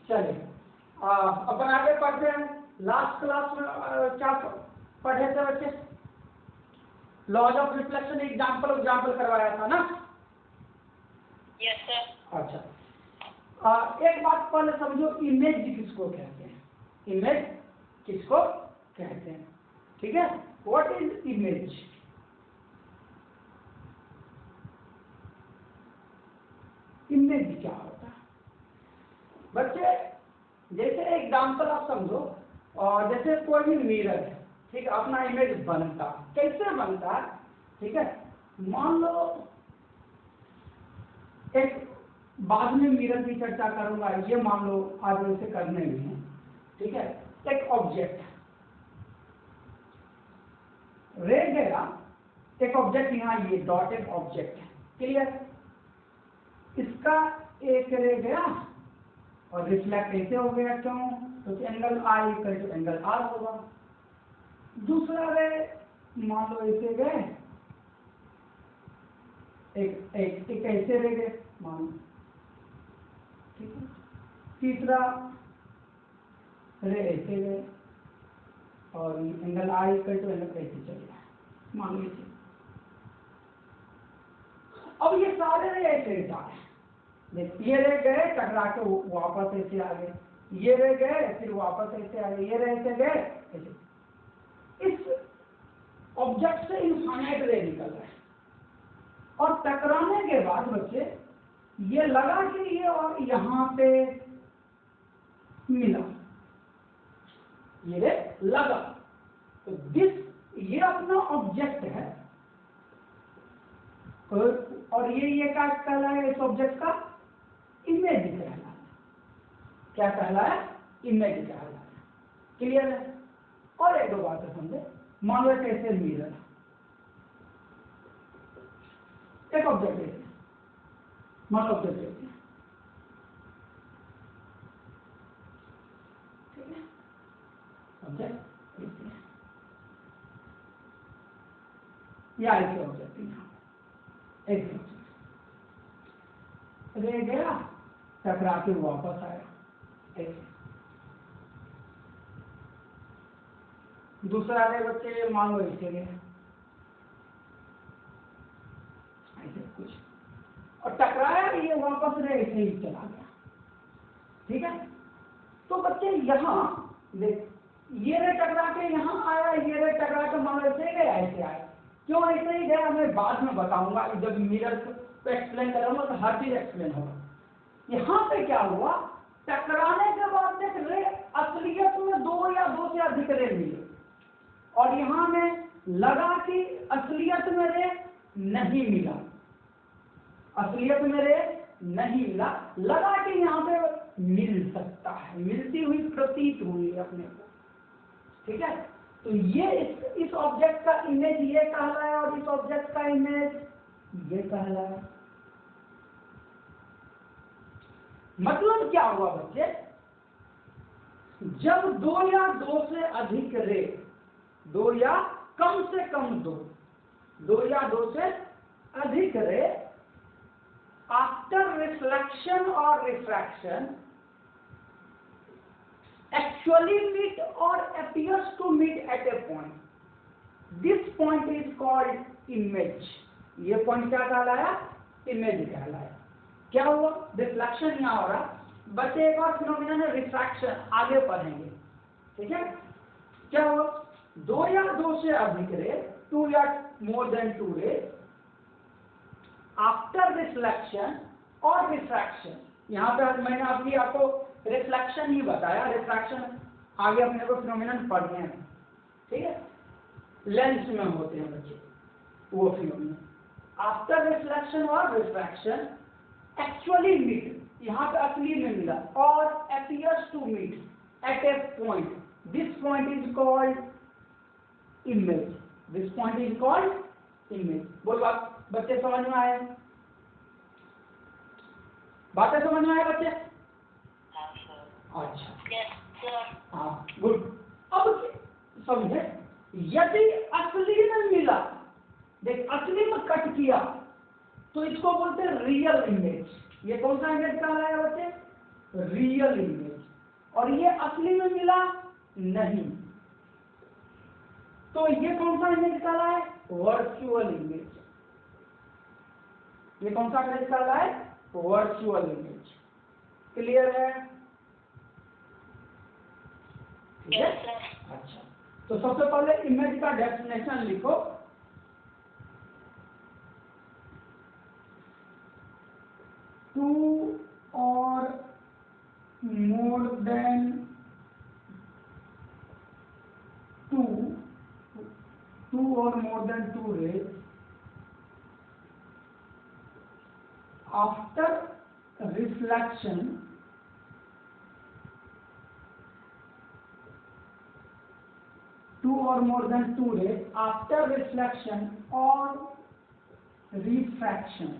चलिए अपन आगे पढ़ते हैं। लास्ट क्लास में क्या पढ़े थे बच्चे? लॉज ऑफ रिफ्लेक्शन एग्जाम्पल करवाया था ना? Yes sir. अच्छा, एक बात पहले समझो, इमेज किसको कहते हैं? इमेज किसको कहते हैं? ठीक है, व्हाट इज इमेज? इमेज क्या होता है बच्चे? जैसे एग्जाम्पल आप समझो, और जैसे कोई भी मिरर है, ठीक है, अपना इमेज बनता कैसे बनता है? ठीक है, मान लो एक, बाद में मिरर की चर्चा करूंगा, ये मान लो आज वैसे करने में है। ठीक है, एक ऑब्जेक्ट रह गया, एक ऑब्जेक्ट यहाँ, ये डॉटेड ऑब्जेक्ट है, क्लियर? इसका एक रह गया और रिफ्लेक्ट कैसे हो गया? क्यों? तो angle I equal to angle R होगा। दूसरा रे मान लो ऐसे गए, एक ऐसे रह गए मान लो, ठीक है। तीसरा रे ऐसे गए और angle I equal to angle ऐसे चल गया, मान लीजिए। अब ये सारे रे ऐसे जा रहे हैं, ये रह गए टकरा के वापस ऐसे आ गए, ये रह गए फिर वापस ऐसे आ गए, ये रह ऐसे गए ऐसे। इस ऑब्जेक्ट से इनफाइनाइट रे निकल रहे हैं और टकराने के बाद बच्चे ये लगा कि ये और यहाँ पे मिला, ये रे लगा, तो ये अपना ऑब्जेक्ट है और ये क्या कहलाया? इस ऑब्जेक्ट का इमेज कहलाया। क्या कहलाया? इमेज कहलाया। क्लियर है? और एक दो बातें समझे। मान लो कैसे मिरर, एक ऑब्जेक्ट है, मान लो ऑब्जेक्ट है, ठीक है, ऑब्जेक्ट या ऐसे ऑब्जेक्ट यहाँ ऐसे रह गया, टकरा के वापस आया ऐसे। दूसरा रे बच्चे मान लो ऐसे गए ऐसे कुछ और टकराया, ये वापस रे ऐसे ही चला गया, ठीक है। तो बच्चे यहाँ देख, ये रे टकरा के यहाँ आया, ये रे टकरा के मान लो ऐसे गया ऐसे आया। क्यों ऐसे ही गया मैं बाद में बताऊंगा, जब मिरर को एक्सप्लेन करूंगा तो हर चीज एक्सप्लेन होगा। यहाँ पे क्या हुआ? टकराने के बाद देख रे असलियत में दो या दो से अधिक रे मिले और यहाँ में लगा कि असलियत में रे नहीं मिला, असलियत में रे नहीं मिला, लगा कि यहाँ पे मिल सकता है, मिलती हुई प्रतीत हुई अपने को, ठीक है। तो ये इस ऑब्जेक्ट का इमेज ये कहलाया और इस ऑब्जेक्ट का इमेज ये कहलाया। मतलब क्या हुआ बच्चे? जब दो या दो से अधिक रे, दो या कम से कम दो या दो से अधिक रे आफ्टर रिफ्लेक्शन और refraction actually meet or appears to meet at a point, this point is called image। ये पॉइंट क्या कहलाया? इमेज कहलाया। क्या हुआ? रिफ्लेक्शन यहाँ हो रहा, बच्चे एक और फिनोमिनन है रिफ्रैक्शन, आगे पढ़ेंगे, ठीक है। क्या हुआ? दो या दो से अधिक रे, टू या मोर देन टू रे आफ्टर रिफ्लेक्शन और रिफ्रैक्शन। यहाँ पे मैंने आपको रिफ्लेक्शन ही बताया, रिफ्रैक्शन आगे अपने को फिनोमिनन पढ़ने हैं, ठीक है, लेंस में होते हैं बच्चे वो फिनोमिनन। आफ्टर रिफ्लेक्शन और रिफ्रैक्शन एक्चुअली मीट, यहाँ पे असली में मिला, और appears to meet at a point, this point is called image, this point is called image। बोल बात बच्चे समझ में आए? बातें समझ में आए बच्चे? अच्छा, हाँ, गुड। अब समझे, यदि असली में मिला, देख असली में कट किया तो इसको बोलते हैं रियल इमेज। ये कौन सा इमेज कहलाएगा बच्चे? Real image. और ये असली में मिला नहीं, तो ये कौन सा इमेज कहलाए? Virtual image. ये कौन सा इमेज कहलाए? Virtual image. क्लियर है? Yes, sir. अच्छा, तो सबसे पहले इमेज का डेफिनेशन लिखो। टू और more then two or more than two rays after reflection two or more than two rays after reflection or refraction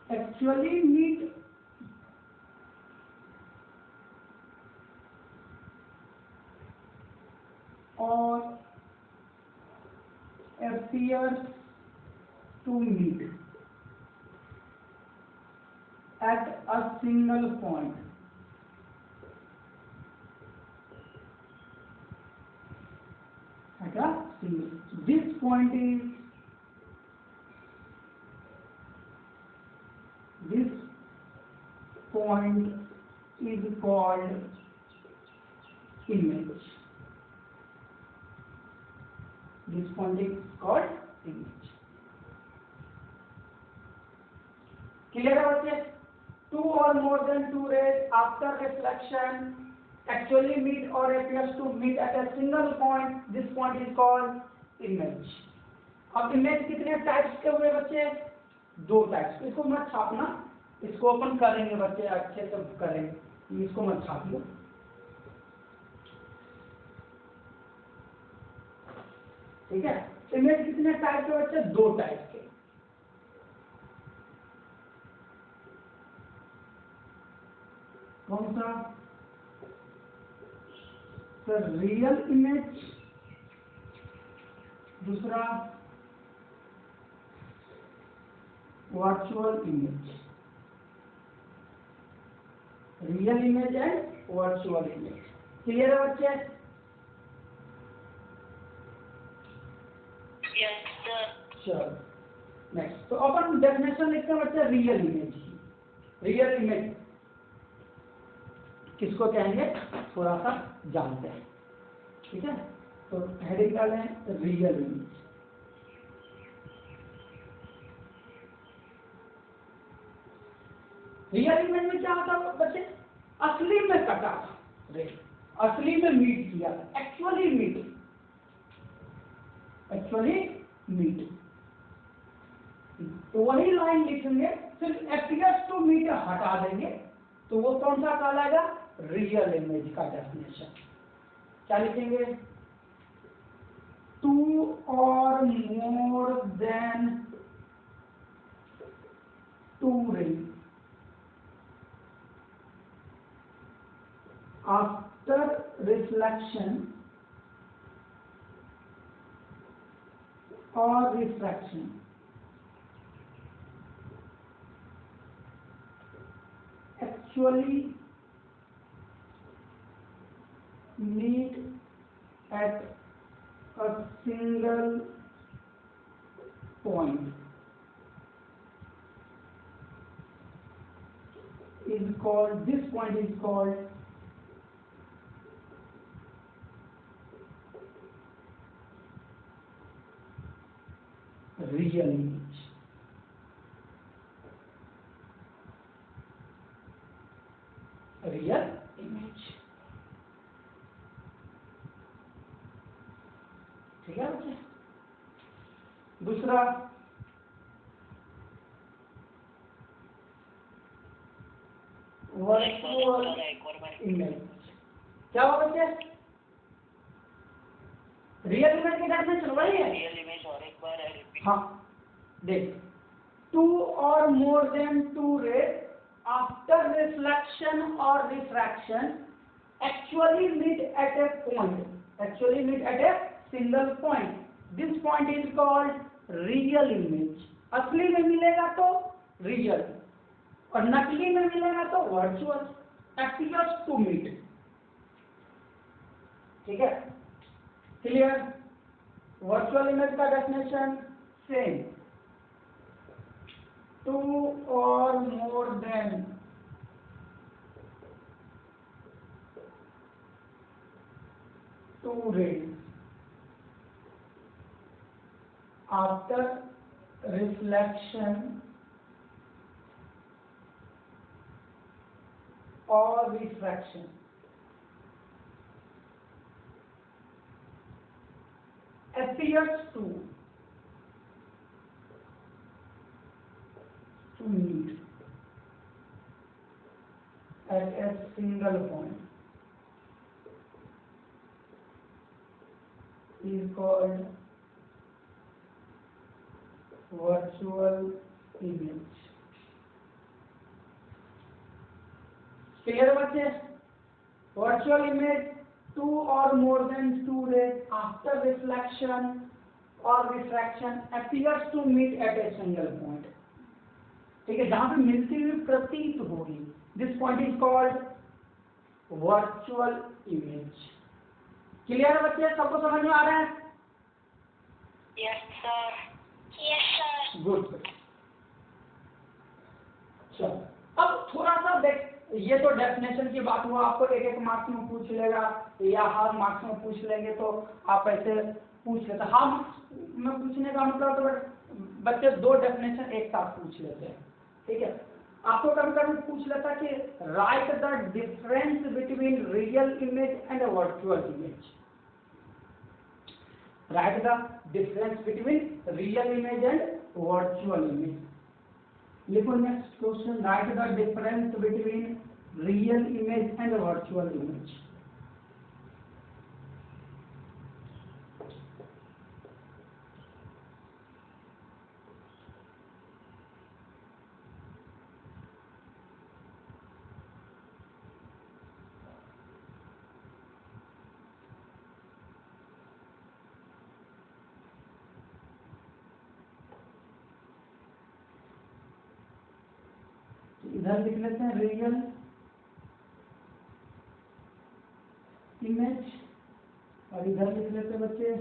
actually meet or appears to meet at a single point at a single. This point is called image. This point is called image. Clear है बच्चे? Two or more than two rays after reflection actually meet or appears to meet at a single point. This point is called image. अब image कितने types के हुए बच्चे? दो types. इसको मत छापना, इसको अपन करेंगे बच्चे, अच्छे से करेंगे, इसको मत छाप लो। ठीक है? इमेज कितने टाइप के बच्चे? दो टाइप के। कौन सा? सर रियल इमेज, दूसरा virtual image. Real image and virtual image. Clear है बच्चे? Yes, sir. चलो नेक्स्ट, तो अपन डेफिनेशन लिखते हैं बच्चे रियल इमेज की। रियल इमेज किसको कहेंगे थोड़ा सा जानते हैं। ठीक है, तो हेडिंग डालें रियल इमेज। रियल इमेज में क्या होता है बच्चे? असली में कटा रे, असली में मीट किया, एक्चुअली मीट। तो वही लाइन लिखेंगे, सिर्फ appears to meet हटा देंगे, तो वो कौन सा कहलाएगा? रियल इमेज का डेफिनेशन। क्या लिखेंगे? टू और more than two rays after reflection or refraction actually meet at a single point is called, this point is called real image. Real image. ठीक है बच्चे? दूसरा वर्चुअल इमेज। क्या हुआ बच्चे? रियल इमेज की डेफिनेशन वही है। रियल इमेज और एक बार रिपीट। हाँ देख, टू और more than two rays after reflection और refraction actually meet at a point, actually meet at a single point. This point is called real image. असली में मिलेगा तो रियल और नकली में मिलेगा तो वर्चुअल। appears to meet. ठीक है, क्लियर। वर्चुअल इमेज का डेफिनेशन सेम, टू और more than two rays after reflection or refraction appears to meet at a single point is called virtual image। Clear बच्चे? वर्चुअल इमेज, टू और more than two rays after reflection और refraction appears to meet at a single point। ठीक है, जहां पे मिलती हुई प्रतीत होगी, this point is called virtual image. Clear है बच्चे? सबको समझ में आ रहा है? Yes, sir. Yes, sir. Good. चलो अब थोड़ा सा देख, ये तो डेफिनेशन की बात हुआ, आपको एक एक मार्क्स में पूछ लेगा या हाफ मार्क्स में पूछ लेंगे तो आप ऐसे पूछ लेते। हाफ मार्क्स में पूछने का मतलब तो बच्चे दो डेफिनेशन एक साथ पूछ लेते हैं। ठीक है, आपको कभी कभी पूछ लेता कि write the difference between real image and virtual image. Write the difference between real image and virtual image. लिखो next question, write the difference between real image and virtual image. इधर लिख लेते हैं रियल इमेज और इधर लिख लेते हैं बच्चे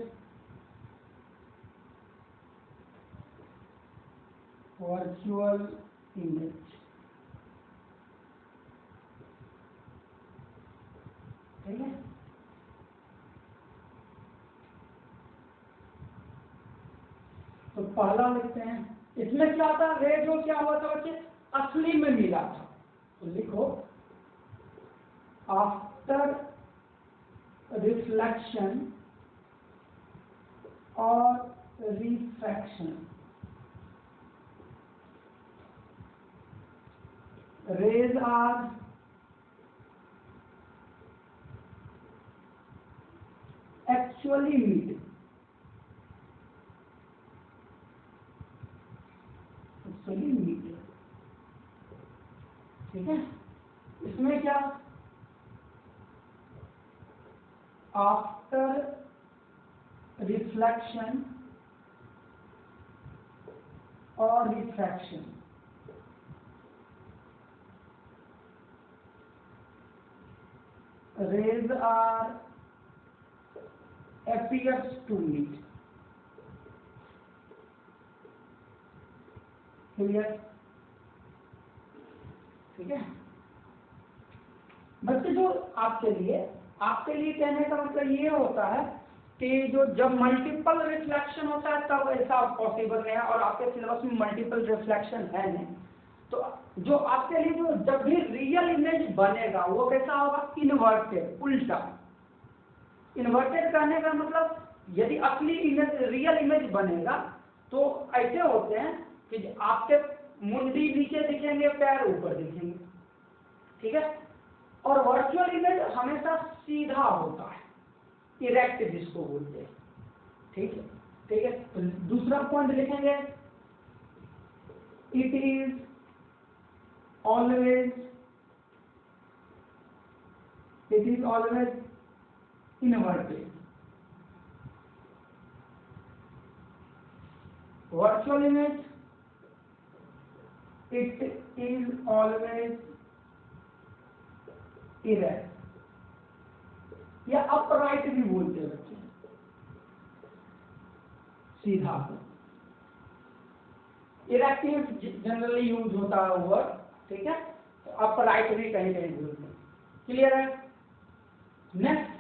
वर्चुअल इमेज। ठीक है, तो पहला लिखते हैं, इसमें क्या था, रे जो क्या हुआ था बच्चे, असली में मिला था। तो लिखो आफ्टर रिफ्लेक्शन और refraction rays are actually meet. Actually meet. ठीक है, इसमें क्या, आफ्टर रिफ्लेक्शन और refraction rays are appears to meet। क्लियर? ठीक है बच्चे, जो आपके लिए कहने का मतलब ये होता है कि जो जब मल्टीपल रिफ्लेक्शन होता है तब ऐसा पॉसिबल नहीं है, और आपके सिलेबस में मल्टीपल रिफ्लेक्शन है नहीं। तो जो आपके लिए जो जब भी रियल इमेज बनेगा वो कैसा होगा, इन्वर्टेड, उल्टा। इन्वर्टेड कहने का मतलब यदि असली इमेज रियल इमेज बनेगा तो ऐसे होते हैं कि आपके मुंडी नीचे दिखेंगे, पैर ऊपर दिखेंगे। ठीक है, और वर्चुअल इमेज हमेशा सीधा होता है, इरेक्ट जिसको बोलते हैं। ठीक है, ठीक है, तो दूसरा पॉइंट लिखेंगे, it is always inverted. virtual image, it is always erect या अपराइट भी बोलते हैं बच्चे, सीधा। इरेक्टिव जनरली यूज होता है वर्ड, ठीक है, तो अपराइट भी कहीं कहीं बोलते हैं। क्लियर है? नेक्स्ट,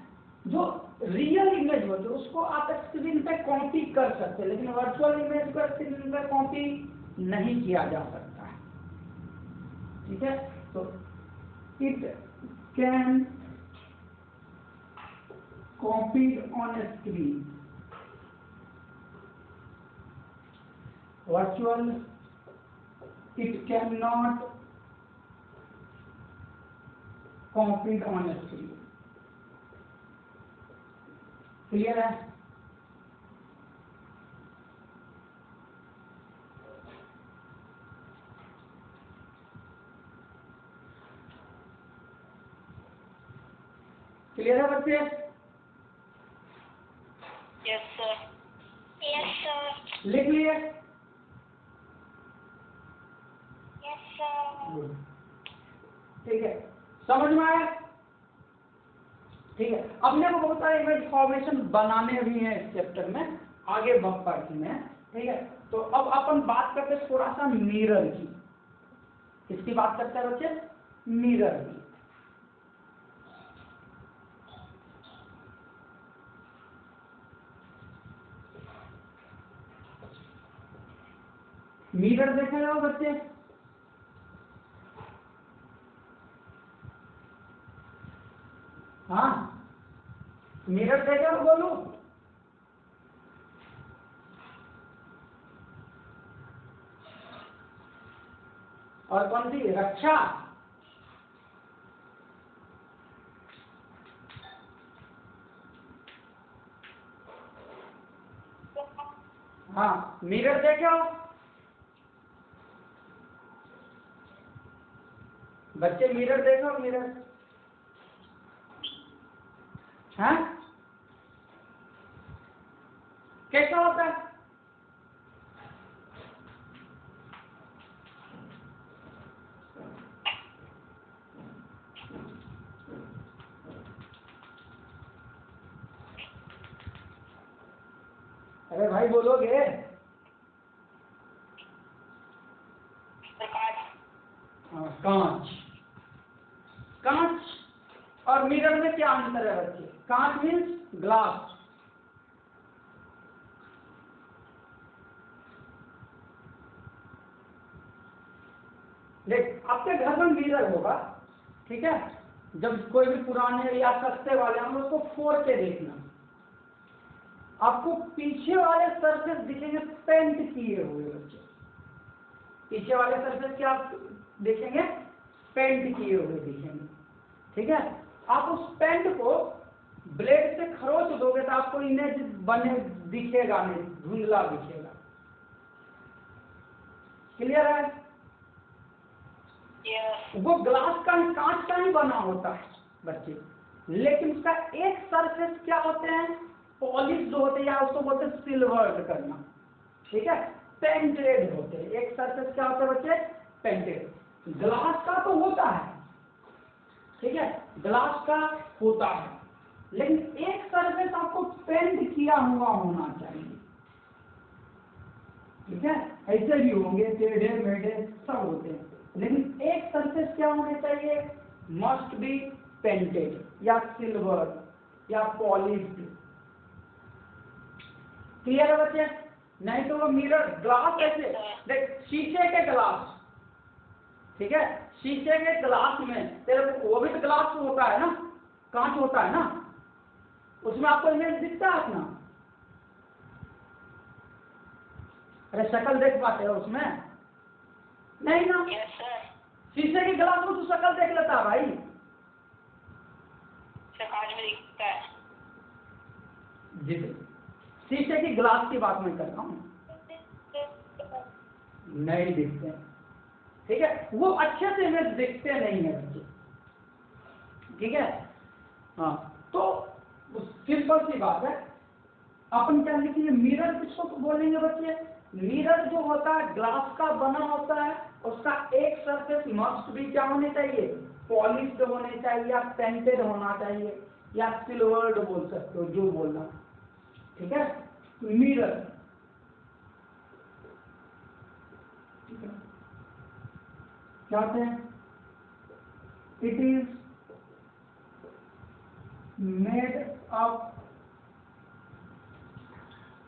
जो रियल इमेज होती है उसको आप स्क्रीन पे कॉपी कर सकते हैं, लेकिन वर्चुअल इमेज को स्क्रीन पे कॉपी नहीं किया जा सकता है, ठीक है। तो it can copied on screen, virtual it can not copied on screen. Clear है? क्लियर है बच्चे? Yes, sir. Yes, sir. लिख लिए? Yes, sir. ठीक है, समझ में आया? ठीक है, अपने को बहुत सारे इमेज फॉर्मेशन बनाने भी हैं इस चैप्टर में, आगे बढ़ में, ठीक है। तो अब अपन बात करते हैं थोड़ा सा मिरर की। किसकी बात करते हैं बच्चे? मिरर की। मिरर देखा जाओ बच्चे, हाँ, मिरर देखा और बोलो। और कौन सी? रक्षा। हाँ, मिरर देखो बच्चे, मिरर देखो, मिरर, हाँ, कैसा होता है? अरे भाई बोलोगे? कांच। कांच और मिरर में क्या अंतर है बच्चे? कांच मीन्स ग्लास, देख आपके घर में मिरर होगा, ठीक है, जब कोई भी पुराने या सस्ते वाले हम उसको फोड़ के देखना, आपको पीछे वाले सरफेस दिखेंगे पेंट किए हुए बच्चे, पीछे वाले सरफेस क्या आप देखेंगे? पेंट किए हुए दिखेंगे, ठीक है। आप उस पेंट को ब्लेड से खरोच दोगे तो आपको इमेज बने दिखेगा नहीं, धुंधला दिखेगा। क्लियर है? Yes. वो ग्लास का ही, कांच का ही बना होता है बच्चे, लेकिन उसका एक सरफेस क्या होते हैं? पॉलिश जो होते हैं, या उसको बोलते हैं सिल्वर्ड करना, ठीक है, पेंटेड होते हैं। एक सरफेस क्या होता है बच्चे? पेंटेड। ग्लास का तो होता है, ठीक है, ग्लास का होता है, लेकिन एक सरफेस आपको पेंट किया हुआ होना चाहिए, ठीक है। ऐसे भी होंगे टेढ़े मेढ़े सब होते हैं, लेकिन एक सरफेस क्या होने चाहिए? मस्ट बी पेंटेड या सिल्वर या पॉलिश्ड। क्लियर है बच्चे? नहीं तो वो मिरर ग्लास ऐसे देख, शीशे के ग्लास, ठीक है, शीशे के ग्लास में तेरे वो भी तो ग्लास होता है ना, कांच होता है ना, उसमें आपको इमेज दिखता है अपना? अरे शक्ल देख पाते हो उसमें? नहीं ना। Yes, sir. शीशे के ग्लास में तू शक्ल देख लेता है भाई। कांच में दिखता है। जी, शीशे की ग्लास की बात मैं कर रहा हूँ, नहीं दिखते, ठीक है, वो अच्छे से इमेज दिखते नहीं है बच्चे, ठीक है। हाँ, तो सिंपल सी बात है, अपन क्या लिखेंगे? मिरर किसको बोलेंगे बच्चे? मिरर मिरर जो होता है ग्लास का बना होता है, उसका एक सरफेस मस्ट भी क्या होने चाहिए, पॉलिश्ड होने चाहिए या पेंटेड होना चाहिए या सिल्वर्ड बोल सकते हो, जो बोलना, ठीक है। मिरर, ठीक है, क्या होते हैं, इट इज मेड ऑफ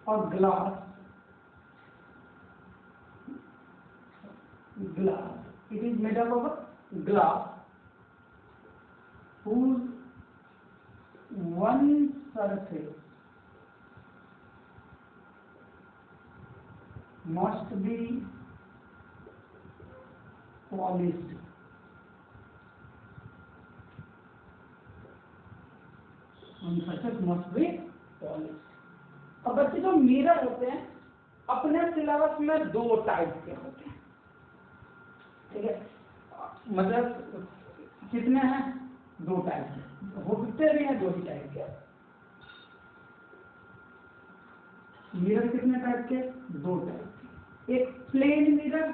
और glass, it is made up of a glass whose one surface must be polished, one surface must be polished। अब बच्चे जो मिरर होते हैं अपने सिलेबस में दो टाइप के होते हैं, ठीक है, मतलब कितने हैं, दो टाइप के होते भी हैं, दो ही टाइप के मिरर। कितने टाइप के, दो टाइप के, एक प्लेन मिरर,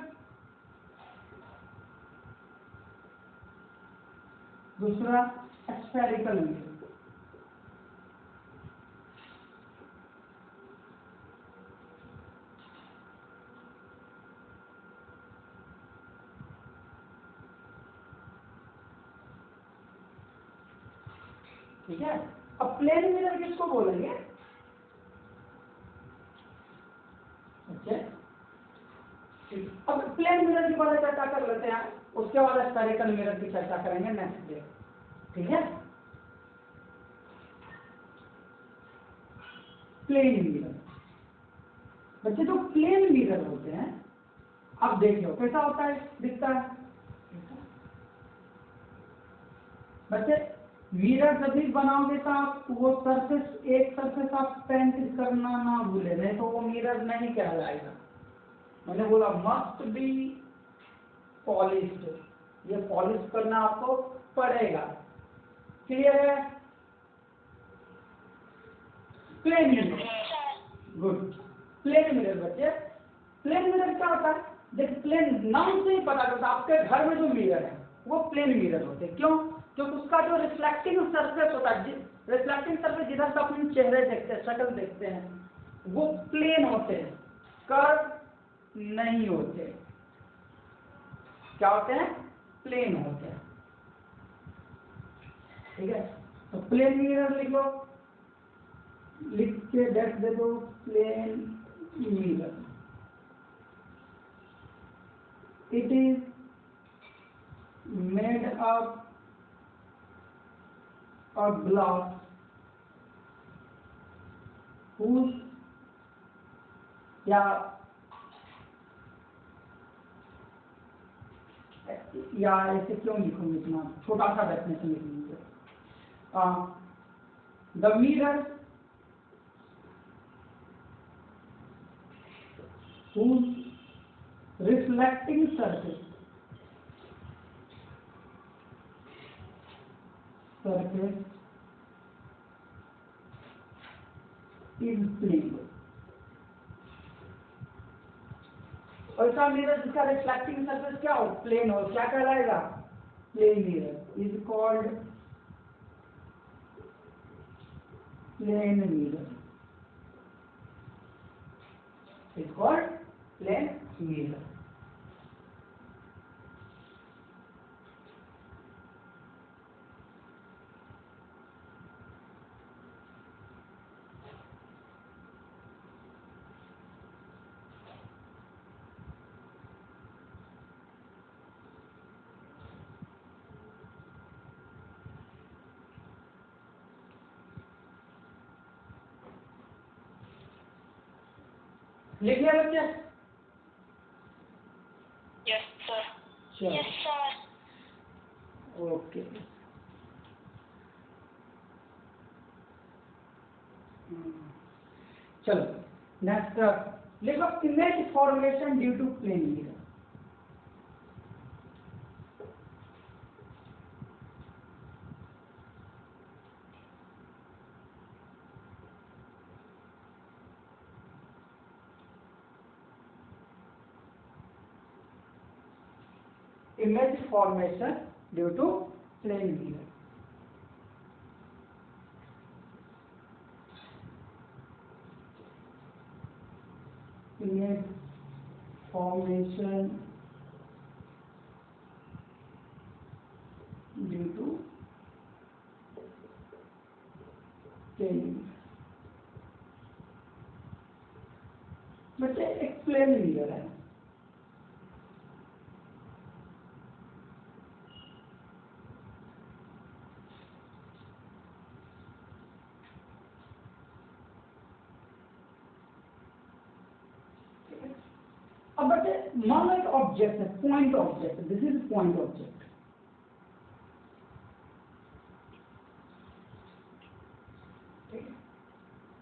दूसरा स्फेरिकल मिरर। ठीक है, अब प्लेन मिरर किसको बोलेंगे, ओके, अब प्लेन मिरर के बारे में चर्चा कर लेते हैं, उसके बाद स्फेरिकल मिरर की चर्चा करेंगे नेक्स्ट डे, ठीक है। प्लेन मिरर, बच्चे जो प्लेन मिरर होते हैं, अब देखिए कैसा होता है, दिखता है बच्चे, मिरर जब भी बनाओगे तो आप वो सरफेस, एक सरफेस आप पेंट करना ना भूले, नहीं तो वो मिरर नहीं कहलाएगा। मैंने बोला मस्ट बी पॉलिश्ड, ये पॉलिश करना आपको पड़ेगा, क्लियर है। Plane mirror, good, plane mirror बच्चे, प्लेन मिरर क्या होता है, देखिए प्लेन नाम से ही पता चलता है, आपके घर में जो मिरर है वो प्लेन मिरर होते हैं, क्यों, क्योंकि उसका जो रिफ्लेक्टिंग सरफेस होता है, रिफ्लेक्टिंग सरफेस जिधर से अपने चेहरे देखते हैं, शक्ल देखते हैं, वो प्लेन होते हैं, कर्व नहीं होते, क्या होते हैं, प्लेन होते हैं, ठीक है। तो प्लेन मिरर लिख लो, लिख के डेट दे दो, plane mirror, it is made of a glass whose, या ऐसे क्यों लिखूंगी, इतना छोटा सा डेफिनेशन लिख लीजिए, the mirror whose reflecting surface is plane, ऐसा मिरर जिसका रिफ्लेक्टिंग सरफेस क्या हो, प्लेन हो, क्या कहलाएगा, plane mirror, is called plane mirror, is called plane mirror. लिख लिया बच्चे, Yes, sir. चलो, Yes, sir. ओके, चलो नेक्स्ट लिखो, image formation due to plane mirror. image formation due to plane mirror. Image formation due to plane mirror. बच्चे एक plane mirror है, अब बच्चे मान लो एक ऑब्जेक्ट है, point object, this is point object.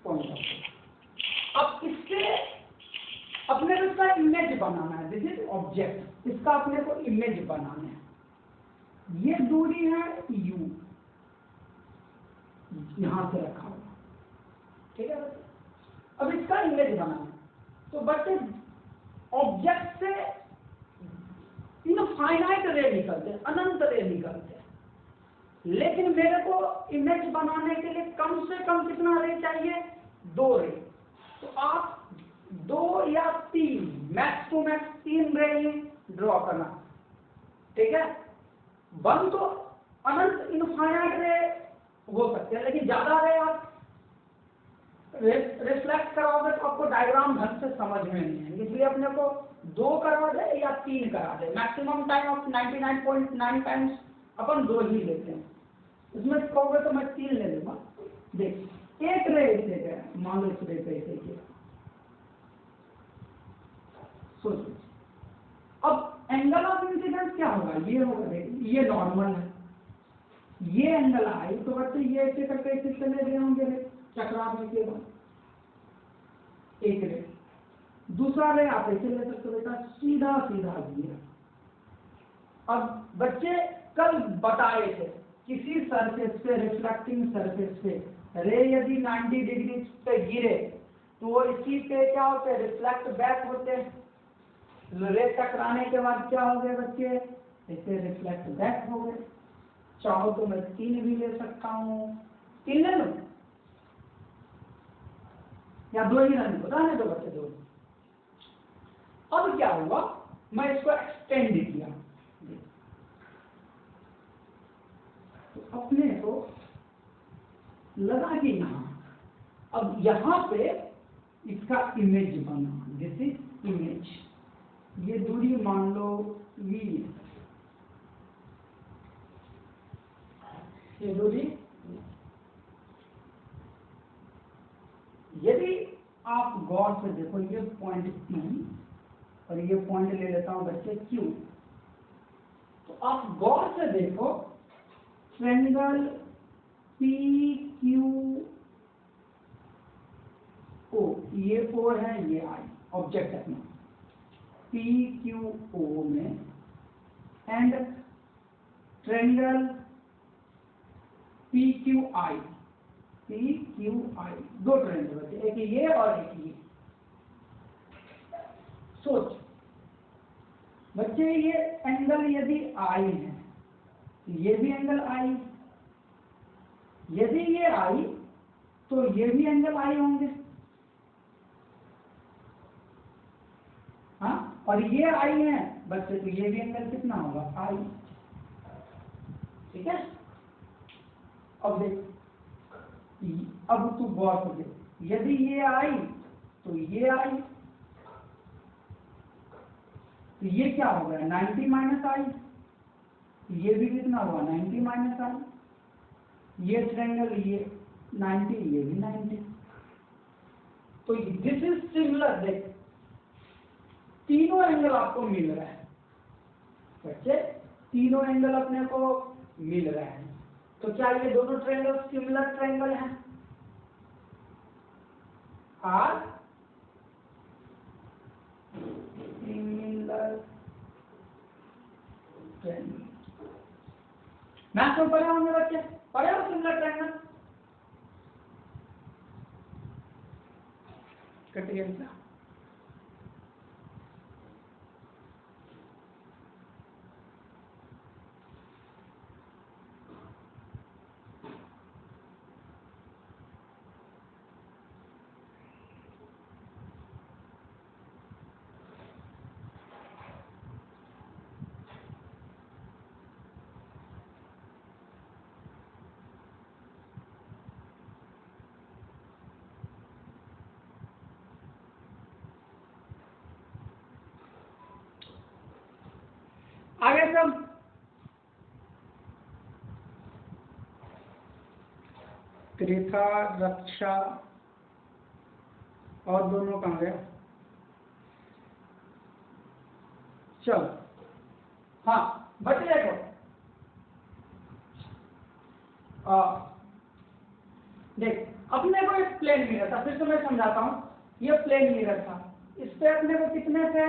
Point object, अब इससे अपने को इसका इमेज बनाना है, दिस इज ऑब्जेक्ट, इसका अपने को इमेज बनाना है। ये दूरी है u, यहां से रखा हुआ, ठीक है बच्चे। अब इसका इमेज बनाना है, तो बच्चे ऑब्जेक्ट से इनफाइनाइट रे निकलते हैं, अनंत रे निकलते हैं, लेकिन मेरे को इमेज बनाने के लिए कम से कम कितना रे चाहिए? 2 रे। तो आप 2 या 3, मैक्स टू मैक्स 3 रे ही ड्रॉ करना, ठीक है। 1 तो अनंत इनफाइनाइट रे हो सकते हैं, लेकिन ज्यादा रे आप रिफ्लेक्ट कराओगे तो आपको डायग्राम ढंग से समझ में नहीं आएंगे, इसलिए अपने को 2 करवा दे या 3 करा दे। मैक्सिमम टाइम ऑफ 99.9 टाइम्स अपन 2 ही लेते हैं, इसमें कहोगे तो मैं 3 ले लूंगा। देख, एक रे ऐसे है, मान लो इस रे पे ऐसे किया, सोचो अब एंगल ऑफ इंसिडेंस क्या होगा? ये होगा, देखिए ये नॉर्मल है, ये एंगल आई तो बच्चे ये ऐसे करके ऐसे चले गए होंगे चक्राने के बाद, एक रे। दूसरा रे आप ऐसे ले सकते हो बेटा, सीधा सीधा दिया। अब बच्चे कल बताए थे, किसी सरफेस पे, रिफ्लेक्टिंग सरफेस पे रे यदि 90 डिग्री पे गिरे तो वो इसी पे क्या होते हैं? रिफ्लेक्ट बैक होते हैं। रे टकराने के बाद क्या हो गए बच्चे? ऐसे रिफ्लेक्ट बैक हो गए। चाहो तो मैं 3 भी ले सकता हूँ, 3 ले लो या 2 ही रन बताने दो बच्चे, 2। अब क्या हुआ, मैं इसको एक्सटेंड किया, तो अपने को लगा कि यहां, अब यहां पे इसका इमेज बना, दिस इज इमेज। ये दूरी मान लो v, ये दूरी। यदि आप गौर से देखो, ये पॉइंट P और ये पॉइंट ले लेता हूं बच्चे Q, तो आप गौर से देखो, ट्रायंगल PQO, ये 4 है, ये I ऑब्जेक्ट अपना, PQO में एंड ट्रायंगल PQI, 2 ट्रायंगल बचे, एक ये और एक ये। सोच बच्चे, ये एंगल यदि I है, ये भी एंगल I, यदि ये I तो ये भी एंगल I होंगे, हाँ, और ये I है बच्चे, तो ये भी एंगल कितना होगा? I, ठीक है। अब देख, अब तू गौर से देख, यदि ये I तो ये I, तो ये क्या हो गया? 90 माइनस I, ये भी कितना हुआ? 90 माइनस I, ये ट्रायंगल ये 90, ये भी 90। तो दिस इज सिमिलर। देख, तीनों एंगल आपको मिल रहा है बच्चे, तीनों एंगल अपने को मिल रहे हैं, तो क्या ये दोनों ट्रायंगल सिमिलर ट्रायंगल हैं? Are similar triangle. मैथ्स में पढ़े होंगे बच्चे, पढ़े हो सिमिलर ट्रायंगल? कट गया क्या? आगे सब त्रिथा, रक्षा और दोनों कहाँ गए? चलो हाँ बच्चे देखो, देख अपने को एक प्लेन मिरर था, फिर से मैं समझाता हूँ। ये प्लेन मिरर था, इस पे अपने को कितने थे?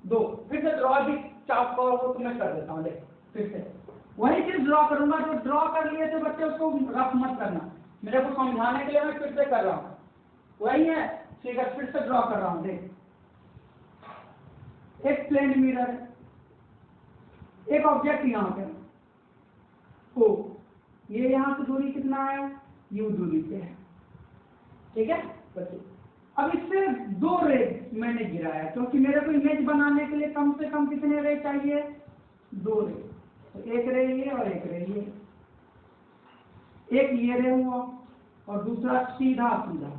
2। फिर से ड्रॉ भी चाप को तुम्हें कर देता हूँ। देख फिर से वही चीज ड्रॉ करूंगा जो ड्रॉ कर लिए थे बच्चे, उसको रफ मत करना, मेरे को समझाने के लिए मैं फिर से कर रहा हूँ। वही है फिगर, फिर से ड्रॉ कर रहा हूँ। देख एक प्लेन मिरर, एक ऑब्जेक्ट यहाँ पे ओ, ये यहाँ से दूरी कितना है? u दूरी पे है, ठीक है बच्चे। अब इससे 2 रे मैंने गिराया, क्योंकि मेरे को इमेज बनाने के लिए कम से कम कितने रे चाहिए? 2 रे। तो एक रे ये और एक रे ये, एक ये रे हुआ और दूसरा सीधा सीधा।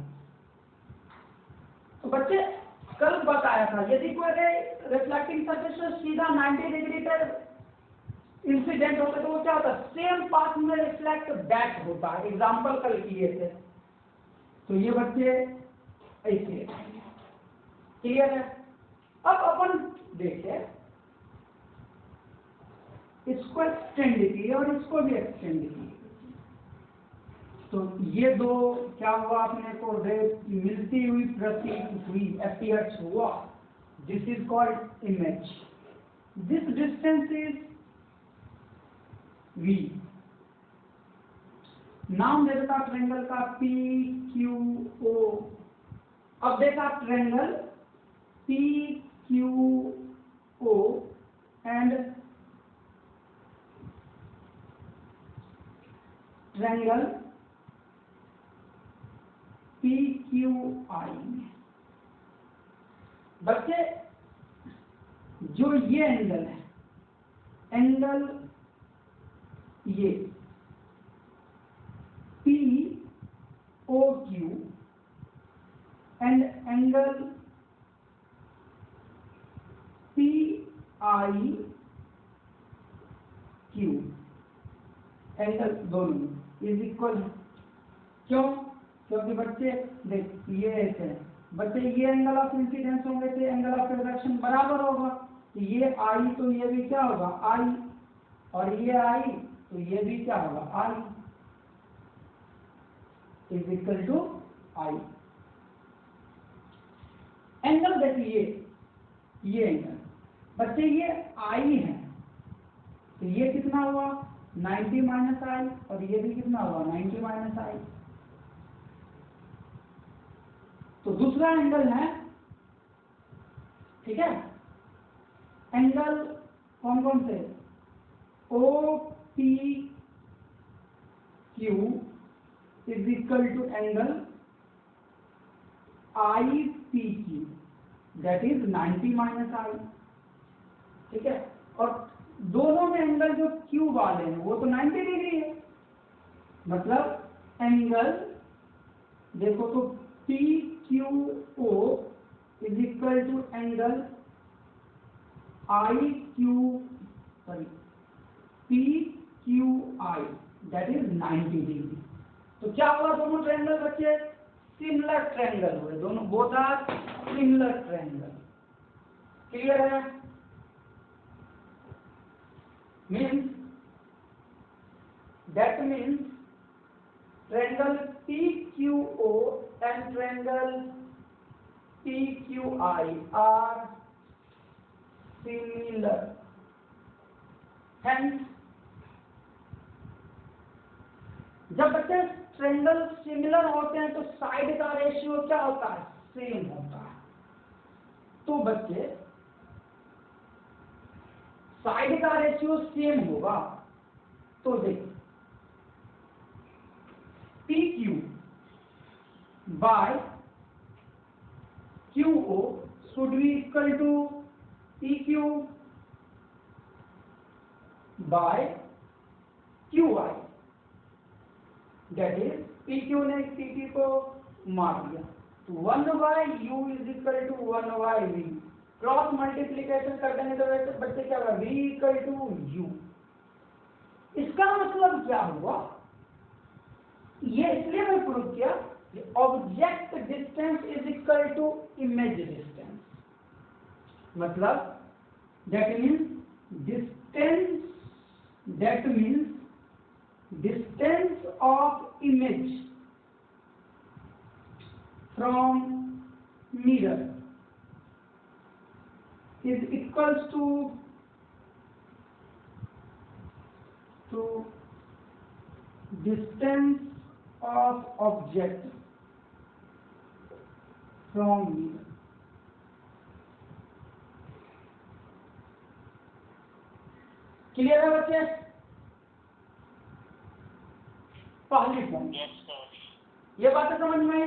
तो बच्चे कल बताया था, यदि कोई रे रिफ्लेक्टिंग सरफेस से सीधा 90 डिग्री पर इंसिडेंट होता है तो वो क्या होता है? सेम पाथ में रिफ्लेक्ट बैक होता है। एग्जाम्पल कल किए थे, तो ये बच्चे ऐसे क्लियर है। अब अपन देखिए, इसको एक्सटेंड किए और इसको भी एक्सटेंड किए, तो ये 2 क्या हुआ? अपने को रे मिलती हुई प्रतीत हुई, अपीयर्स हुआ। This is called image. This distance is v। नाम दे देता ट्रेंगल का पी क्यू ओ। अब देखा triangle P Q O and triangle P Q I में बच्चे जो ये एंगल है, एंगल ये P O Q and angle P I Q, angle दोनों इज इक्वल। क्यों? क्योंकि बच्चे देख ये ऐसे है बच्चे, ये एंगल ऑफ इंसिडेंस होंगे तो एंगल ऑफ रिफ्लेक्शन बराबर होगा। तो ये आई तो ये भी क्या होगा? आई, और ये आई तो ये भी क्या होगा? I, is equal to I. Angle देखिए, ये एंगल बच्चे ये आई है, तो ये कितना हुआ? 90 माइनस आई, और ये भी कितना हुआ? 90 माइनस आई। तो दूसरा एंगल है, ठीक है, एंगल कौन कौन से? O P Q is equal to angle I P Q, that is 90 minus I, ठीक है। और दोनों में एंगल जो क्यू वाले हैं वो तो 90 डिग्री है, मतलब एंगल देखो तो P Q O is equal to angle I Q, sorry P Q I, that is 90 degree. तो क्या हुआ? दोनों ट्रायंगल बच्चे सिमिलर ट्रायंगल हुए, दोनों both are similar triangle. Clear है? Means that means triangle PQO and triangle PQI are similar. Hence, जब बच्चे ट्रायंगल सिमिलर होते हैं तो साइड का रेशियो क्या होता है? सेम होता है। तो बच्चे साइड का रेशियो सेम होगा तो देखिए PQ by QO should be equal to PQ by QI, that is PQ ने PP को मार दिया तो 1 by U is equal to 1 by V, cross multiplication कर देंगे तो वैसे बच्चे क्या होगा, v इक्वल टू u। इसका मतलब क्या हुआ, ये इसलिए मैं प्रूव किया, object distance is equal to image distance, मतलब that means distance of image from mirror is equals to distance of object from mirror। Clear है बच्चे? पहली पॉइंट, Yes, sir. ये बातें समझ में,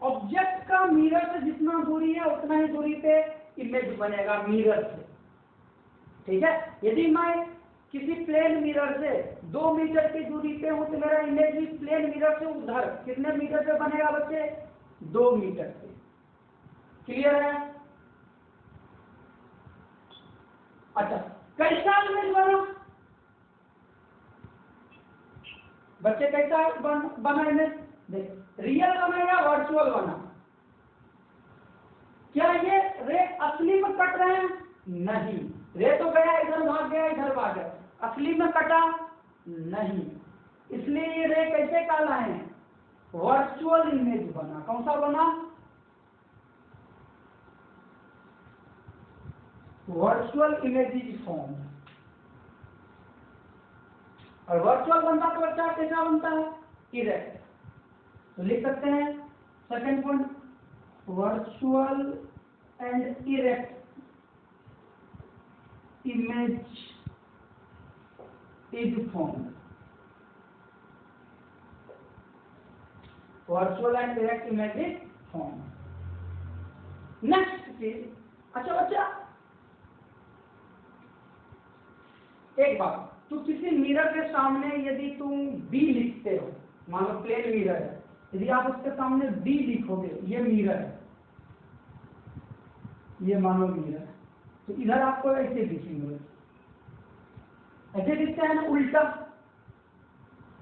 ऑब्जेक्ट का मिरर से जितना दूरी है उतना ही दूरी पे इमेज बनेगा मिरर से, ठीक है। यदि मैं किसी प्लेन मिरर से 2 मीटर की दूरी पे हूं तो मेरा इमेज भी प्लेन मिरर से उधर कितने मीटर पे बनेगा बच्चे, 2 मीटर पे। क्लियर है? अच्छा, कैसा इमेज बना बच्चे, कैसा बना इमेज? देख, रियल बना या वर्चुअल बना? क्या ये रे असली में कट रहे हैं? नहीं, रे तो गया इधर भाग गया इधर भाग गया, असली में कटा नहीं, इसलिए ये रे कैसे काला है, वर्चुअल इमेज बना। कौन सा बना? Virtual image is form. और वर्चुअल बनता तो बच्चा कैसा बनता है, इरेक्ट। तो लिख सकते हैं second point, virtual and erect image is formed। virtual and direct image is formed। next चीज, अच्छा बच्चा एक बात, तू किसी मिरर के सामने यदि तुम B लिखते हो, मान लो प्लेन मिरर है, यदि आप उसके सामने B लिखोगे, ये मिरर है, ये मानो मिरर है, तो इधर आपको ऐसे दिखेंगे, ऐसे दिखता है ना उल्टा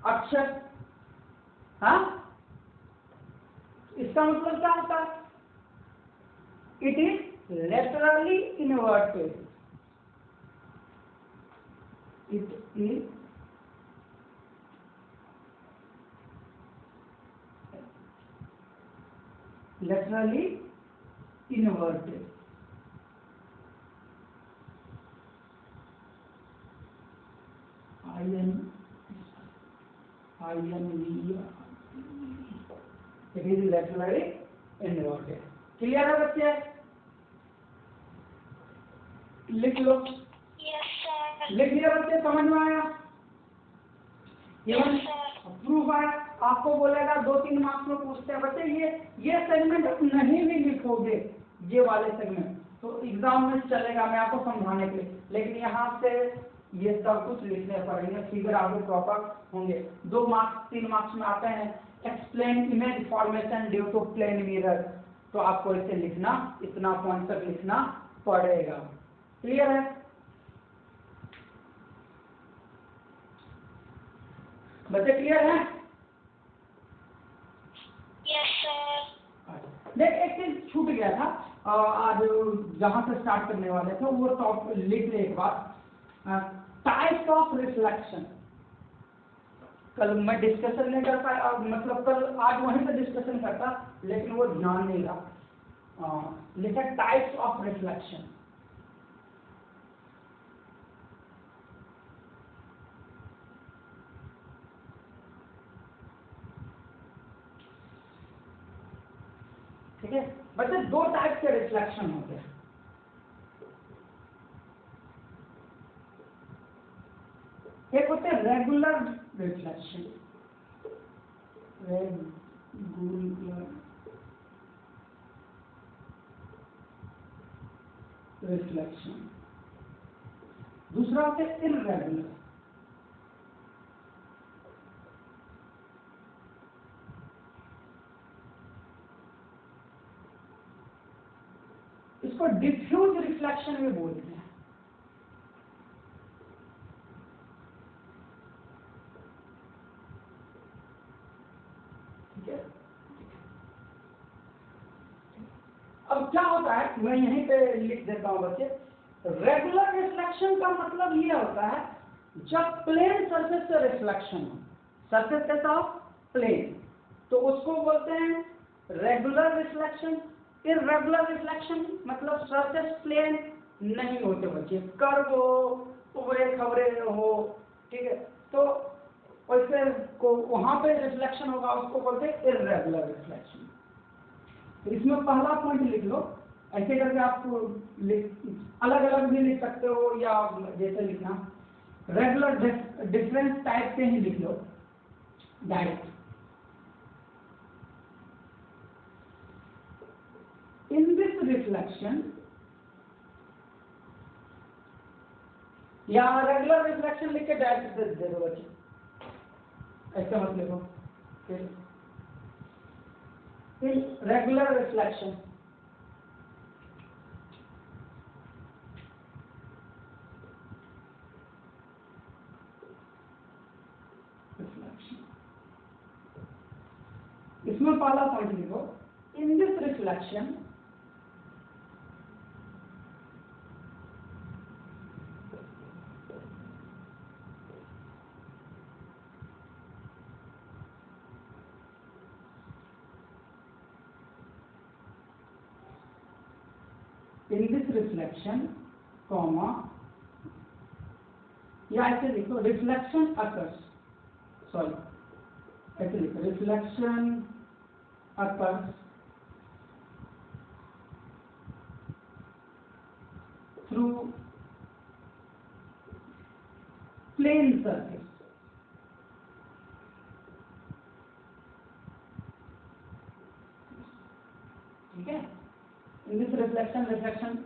अक्षर, हाँ, इसका मतलब क्या होता है, it is laterally inverted, it is laterally inverted. It is laterally inverted। Clear है बच्चे? लिख लो। Yes, sir. लिख लिया बच्चे, समझ में आया? Yes, sir. प्रूफ आया। आपको बोलेगा 2-3 मार्क्स में पूछते हैं बच्चे, ये सेगमेंट आप नहीं भी लिखोगे, ये वाले सेगमेंट, तो एग्जाम में चलेगा, मैं आपको समझाने के लिए, लेकिन यहाँ से ये सब कुछ लिखने पड़ेंगे, फिगर आगे प्रॉपर होंगे। 2 मार्क्स 3 मार्क्स में आते हैं, explain image formation due to plane mirror, तो आपको इसे लिखना, इतना पॉइंट तक लिखना पड़ेगा। क्लियर है बच्चे? क्लियर है? Yes, sir. देख, एक चीज छूट गया था, आज जहां से स्टार्ट करने वाले थे वो टॉप लिख ले एक बार, टाइप्स ऑफ रिफ्लेक्शन। कल मैं डिस्कशन नहीं कर पाया, मतलब कल आज वहीं पे डिस्कशन करता, लेकिन वो ध्यान नहीं रहा। लिखा टाइप्स ऑफ रिफ्लेक्शन। ठीक है बच्चे, 2 टाइप के रिफ्लेक्शन होते हैं। एक होते हैं रेगुलर रिफ्लेक्शन, रेगुलर रिफ्लेक्शन, दूसरा होता है इररेगुलर। उसको डिफ्यूज रिफ्लेक्शन भी बोलते हैं। ठीक है, अब क्या होता है, मैं यहीं पे लिख देता हूं बच्चे। रेगुलर रिफ्लेक्शन का मतलब ये होता है जब प्लेन सरफेस से रिफ्लेक्शन हो, सरफेस कैसा हो, प्लेन, तो उसको बोलते हैं रेगुलर रिफ्लेक्शन। इर्रेगुलर रिफ्लेक्शन मतलब सरफेस प्लेन नहीं होते बच्चे, कर्व हो, उबरे खबरे हो, ठीक है, तो वैसे को वहां पे रिफ्लेक्शन होगा, उसको बोलते हैं इर्रेगुलर रिफ्लेक्शन। तो इसमें पहला पॉइंट लिख लो, ऐसे करके आप अलग अलग भी लिख सकते हो या जैसे लिखना, रेगुलर डिफरेंस टाइप से ही लिख लो डायरेक्ट। इन दिस रिफ्लेक्शन, या रेगुलर रिफ्लेक्शन लिख के डायरेक्ट दे दो बच्चे, ऐसा मत लिखो। फिर रेगुलर रिफ्लेक्शन, इसमें पहला पॉइंट लिखो, इन दिस रिफ्लेक्शन कॉमा, या ऐसे लिखो रिफ्लेक्शन अकर्स, सॉरी ऐसे लिखो reflection occurs through plane surface. ठीक है, in this reflection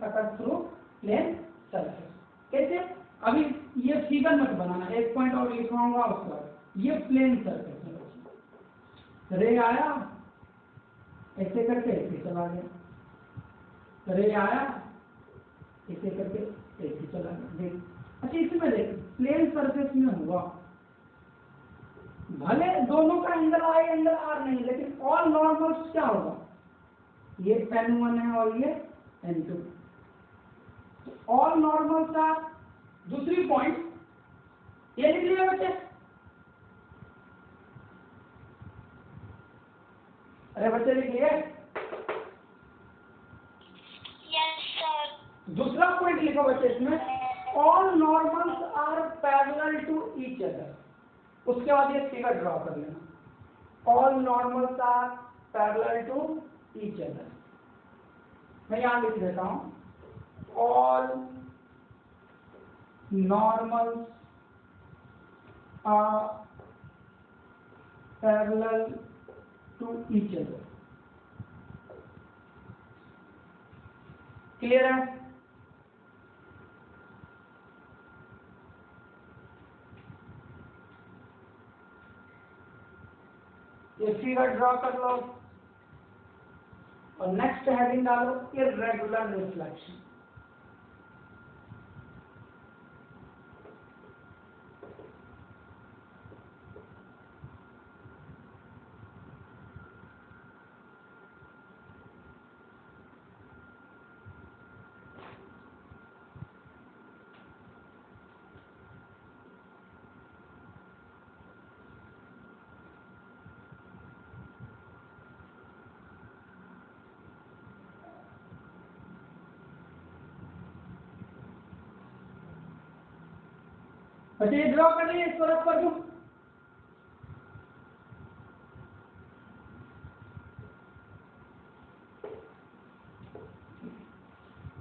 occurs through plane surface. कैसे, अभी ये फिगर मत बनाना, एक पॉइंट और लिखवाऊंगा उसके बाद। ये प्लेन सरफेस है, रे आया ऐसे करके ऐसे चला गया, रे आया ऐसे करके ऐसे चला गया, देख। अच्छा इसमें देख, प्लेन सरफेस में हुआ, भले दोनों का एंगल आई एंगल आर नहीं, लेकिन ऑल नॉर्मल्स क्या होगा, ये n1 है और ये n2, ऑल नॉर्मल्स आर, दूसरी पॉइंट ये लिख लिया बच्चे, अरे बच्चे लिख लिए, Yes, sir. दूसरा पॉइंट लिखो बच्चे इसमें, all normals are parallel to each other. उसके बाद ये फिगर ड्रॉ कर लेना, all normals are parallel to each other. मैं यहां लिख देता हूं, all normals are parallel to each other. Clear है? ये फिगर ड्रॉ कर लो और नेक्स्ट हेडिंग डालो इर्रेगुलर रिफ्लेक्शन। अच्छा ये ड्रॉ कर लिए, इसको रख कर दूं,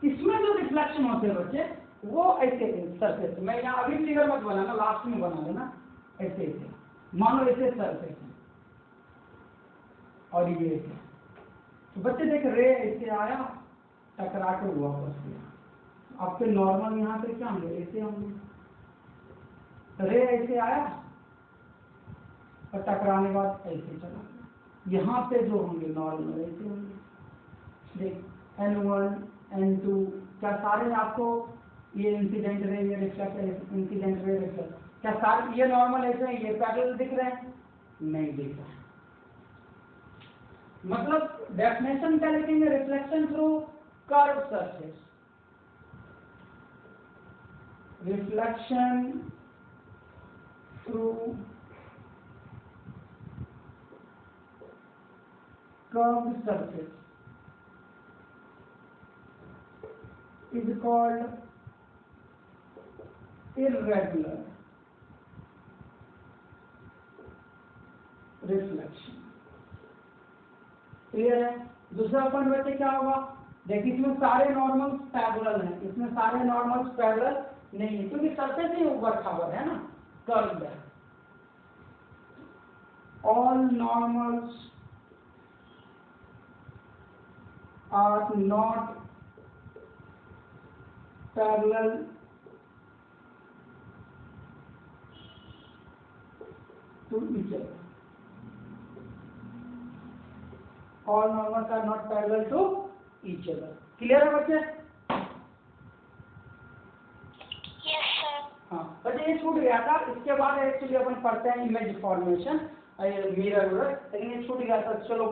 इसमें जो रिफ्लेक्शन होते हैं बच्चे वो ऐसे सरफेस, मैं यहाँ अभी फिगर मत बनाना, लास्ट में बना देना, ऐसे ऐसे मानो ऐसे सरफेस है और ये ऐसे, तो बच्चे देख रे ऐसे आया टकरा के वापस गया, आपके नॉर्मल यहाँ पे क्या होंगे, ऐसे होंगे, रे ऐसे आया और टकराने के बाद ऐसे चला गया, यहाँ पे जो होंगे नॉर्मल ऐसे होंगे, देख n1 N2, क्या सारे आपको ये इंसिडेंट रे, ये रिफ्लेक्ट, इंसिडेंट रे, रिफ्लेक्ट, क्या सारे ये नॉर्मल ऐसे हैं, ये पैरेलल दिख रहे हैं? नहीं दिख रहा है। मतलब डेफिनेशन क्या लिखेंगे? Reflection through curve surface, reflection through curve surface is called irregular reflection। Clear है? दूसरा पॉइंट बच्चे क्या होगा? देखिए इसमें सारे नॉर्मल्स पैरेलल हैं, इसमें सारे नॉर्मल्स पैरेलल नहीं है क्योंकि सरफेस ही ऊपर खावर है ना, कर्व है। All normals are not parallel to each other, all normals are not parallel to each other। Clear है बच्चे? Yes, sir. हाँ बच्चे ये छूट गया था, इसके बाद एक्चुअली अपन पढ़ते हैं इमेज फॉर्मेशन, मिरर, लेकिन ये छूट गया था, चलो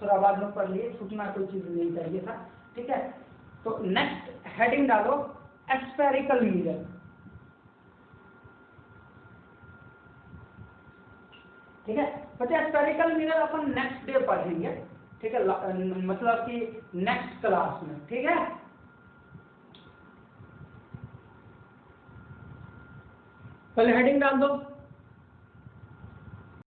थोड़ा बाद में पढ़ लिए, छूटना कोई चीज नहीं चाहिए था। ठीक है, तो नेक्स्ट हेडिंग डालो स्फेरिकल मिरर। ठीक है बच्चे, स्फेरिकल मिरर अपन नेक्स्ट डे पढ़ेंगे। ठीक है, मतलब कि नेक्स्ट क्लास में। ठीक है, पहले हेडिंग डाल दो।